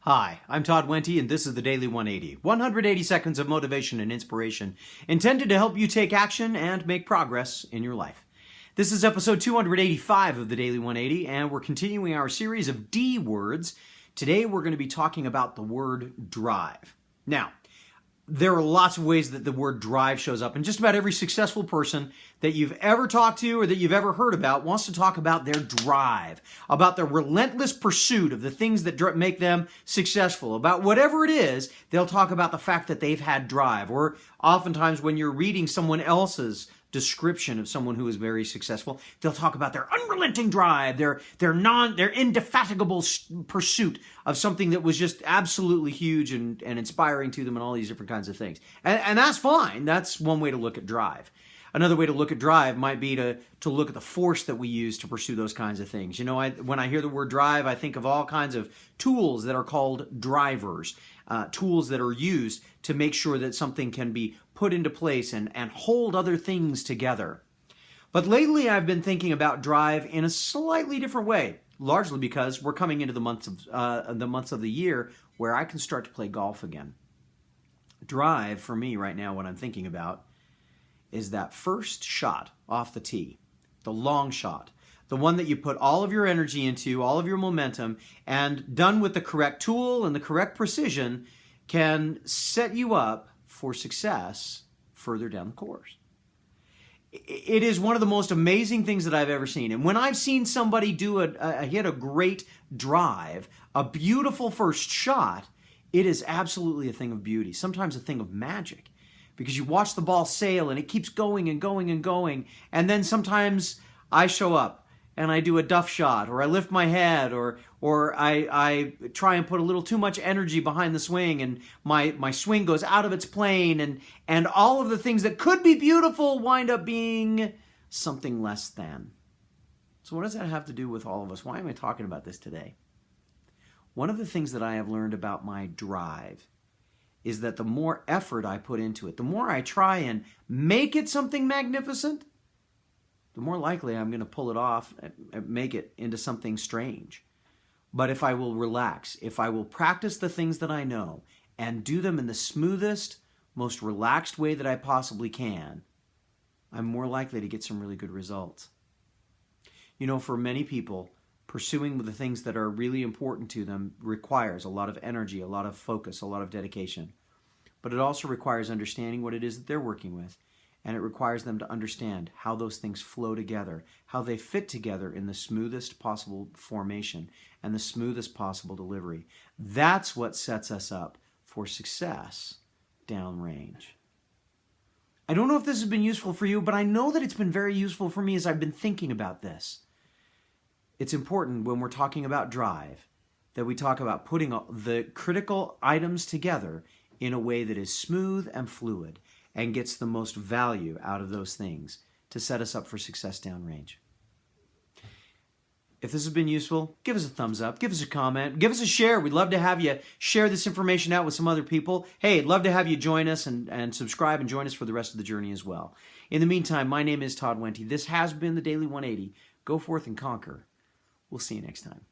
Hi, I'm Todd Wente, and this is the Daily 180. 180 seconds of motivation and inspiration intended to help you take action and make progress in your life. This is episode 285 of the Daily 180, and we're continuing our series of D words. Today we're going to be talking about the word drive. Now, there are lots of ways that the word drive shows up, and just about every successful person that you've ever talked to or that you've ever heard about wants to talk about their drive, about their relentless pursuit of the things that make them successful. About whatever it is, they'll talk about the fact that they've had drive. Or oftentimes when you're reading someone else's description of someone who is very successful, they'll talk about their unrelenting drive, their indefatigable pursuit of something that was just absolutely huge and inspiring to them, and all these different kinds of things. And that's fine. That's one way to look at drive. Another way to look at drive might be to look at the force that we use to pursue those kinds of things. You know, when I hear the word drive, I think of all kinds of tools that are called drivers, tools that are used to make sure that something can be put into place and hold other things together. But lately I've been thinking about drive in a slightly different way, largely because we're coming into the months of the year where I can start to play golf again. Drive, for me right now, what I'm thinking about is that first shot off the tee, the long shot, the one that you put all of your energy into, all of your momentum, and done with the correct tool and the correct precision can set you up for success further down the course. It is one of the most amazing things that I've ever seen. And when I've seen somebody hit a great drive, a beautiful first shot, it is absolutely a thing of beauty, sometimes a thing of magic. Because you watch the ball sail and it keeps going and going and going. And then sometimes I show up and I do a duff shot, or I lift my head, or I try and put a little too much energy behind the swing, and my swing goes out of its plane, and all of the things that could be beautiful wind up being something less than. So what does that have to do with all of us? Why am I talking about this today? One of the things that I have learned about my drive is that the more effort I put into it, the more I try and make it something magnificent, the more likely I'm going to pull it off and make it into something strange. But if I will relax, if I will practice the things that I know and do them in the smoothest, most relaxed way that I possibly can, I'm more likely to get some really good results. You know, for many people, pursuing the things that are really important to them requires a lot of energy, a lot of focus, a lot of dedication. But it also requires understanding what it is that they're working with. And it requires them to understand how those things flow together, how they fit together in the smoothest possible formation and the smoothest possible delivery. That's what sets us up for success downrange. I don't know if this has been useful for you, but I know that it's been very useful for me as I've been thinking about this. It's important when we're talking about drive that we talk about putting the critical items together in a way that is smooth and fluid and gets the most value out of those things to set us up for success downrange. If this has been useful, give us a thumbs up, give us a comment, give us a share. We'd love to have you share this information out with some other people. Hey, I'd love to have you join us and subscribe and join us for the rest of the journey as well. In the meantime, my name is Todd Wente. This has been the Daily 180. Go forth and conquer. We'll see you next time.